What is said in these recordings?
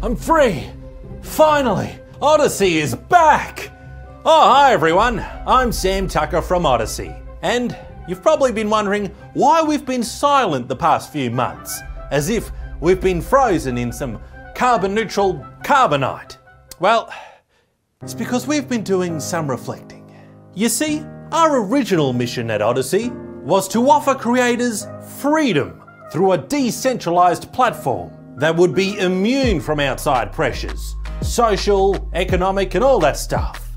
I'm free. Finally, Odysee is back. Oh, hi everyone. I'm Sam Tucker from Odysee. And you've probably been wondering why we've been silent the past few months, as if we've been frozen in some carbon neutral carbonite. Well, it's because we've been doing some reflecting. You see, our original mission at Odysee was to offer creators freedom through a decentralized platform that would be immune from outside pressures, social, economic, and all that stuff.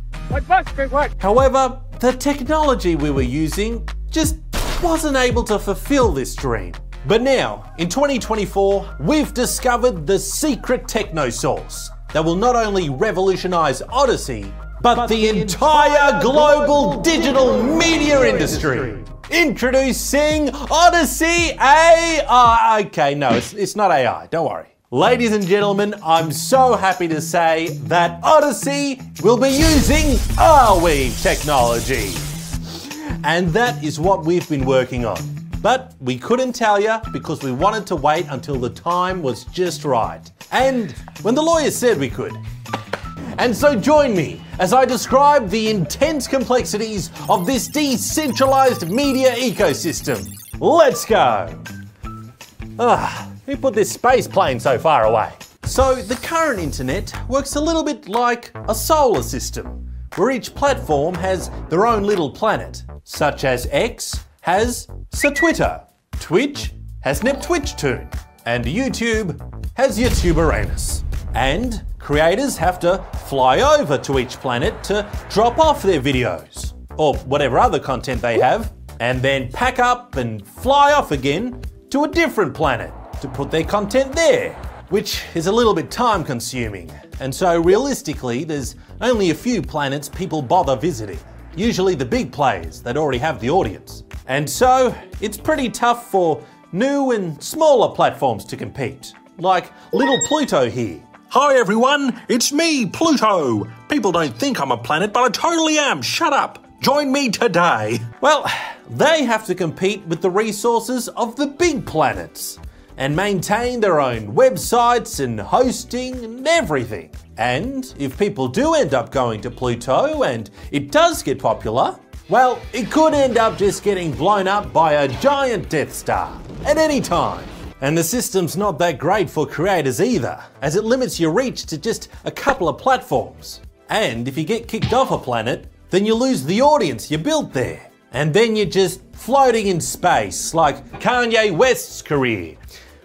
However, the technology we were using just wasn't able to fulfill this dream. But now, in 2024, we've discovered the secret techno source that will not only revolutionize Odysee, but the entire global digital media industry. Introducing Odysee AI. Okay, no, it's not AI, don't worry. Ladies and gentlemen, I'm so happy to say that Odysee will be using Arweave technology. And that is what we've been working on. But we couldn't tell you because we wanted to wait until the time was just right. And when the lawyers said we could. And so join me as I describe the intense complexities of this decentralized media ecosystem. Let's go. Who put this space plane so far away? So the current internet works a little bit like a solar system, where each platform has their own little planet, such as X has Twitter, Twitch has Neptwitchtune, and YouTube has YouTube Uranus. And creators have to fly over to each planet to drop off their videos, or whatever other content they have, and then pack up and fly off again to a different planet to put their content there, which is a little bit time consuming. And so realistically, there's only a few planets people bother visiting, usually the big players that already have the audience. And so it's pretty tough for new and smaller platforms to compete, like little Pluto here. Hi everyone, it's me, Pluto. People don't think I'm a planet, but I totally am. Shut up. Join me today. Well, they have to compete with the resources of the big planets and maintain their own websites and hosting and everything. And if people do end up going to Pluto and it does get popular, well, it could end up just getting blown up by a giant Death Star at any time. And the system's not that great for creators either, as it limits your reach to just a couple of platforms. And if you get kicked off a planet, then you lose the audience you built there. And then you're just floating in space, like Kanye West's career.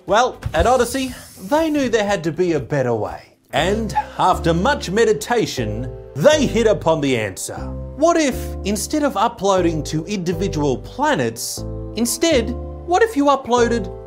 Well, at Odysee, they knew there had to be a better way. And after much meditation, they hit upon the answer. What if, instead of uploading to individual planets, what if you uploaded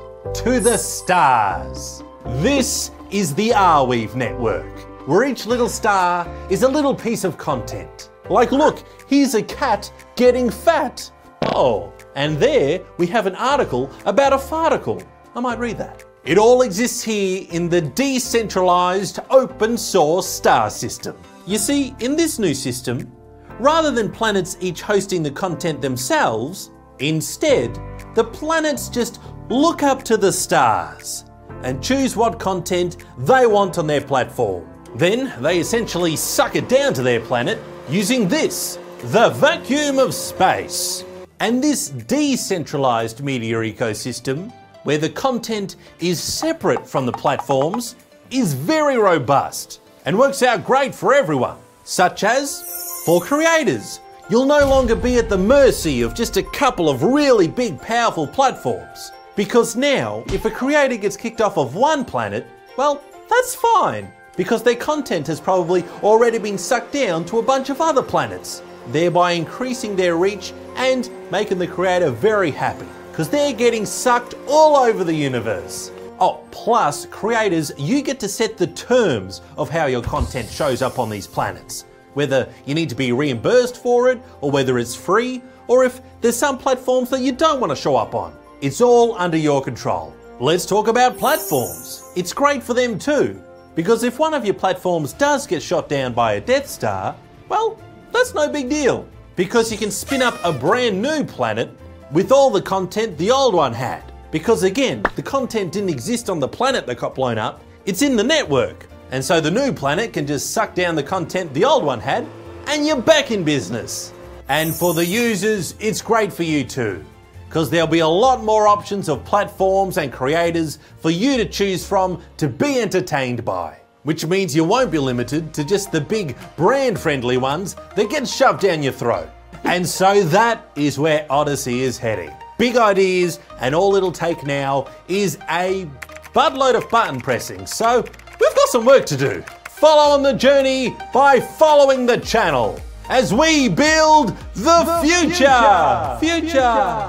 to the stars? This is the Arweave network, where each little star is a little piece of content. Like, look, here's a cat getting fat. Oh, and there we have an article about a farticle. I might read that. It all exists here in the decentralized open source star system. You see, in this new system, rather than planets each hosting the content themselves, instead, the planets just look up to the stars and choose what content they want on their platform. Then they essentially suck it down to their planet using this, the vacuum of space. And this decentralized media ecosystem, where the content is separate from the platforms, is very robust and works out great for everyone, such as for creators. You'll no longer be at the mercy of just a couple of really big, powerful platforms. Because now, if a creator gets kicked off of one planet, well, that's fine, because their content has probably already been sucked down to a bunch of other planets, thereby increasing their reach and making the creator very happy, because they're getting sucked all over the universe. Oh, plus, creators, you get to set the terms of how your content shows up on these planets, whether you need to be reimbursed for it, or whether it's free, or if there's some platforms that you don't want to show up on. It's all under your control. Let's talk about platforms. It's great for them too, because if one of your platforms does get shot down by a Death Star, well, that's no big deal, because you can spin up a brand new planet with all the content the old one had, Because again, the content didn't exist on the planet that got blown up, it's in the network. And so the new planet can just suck down the content the old one had, and you're back in business. And for the users, it's great for you too, because there'll be a lot more options of platforms and creators for you to choose from to be entertained by. Which means you won't be limited to just the big brand-friendly ones that get shoved down your throat. And so that is where Odysee is heading. Big ideas, and all it'll take now is a buttload of button pressing. So we've got some work to do. Follow on the journey by following the channel as we build the future. Future.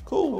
Cool.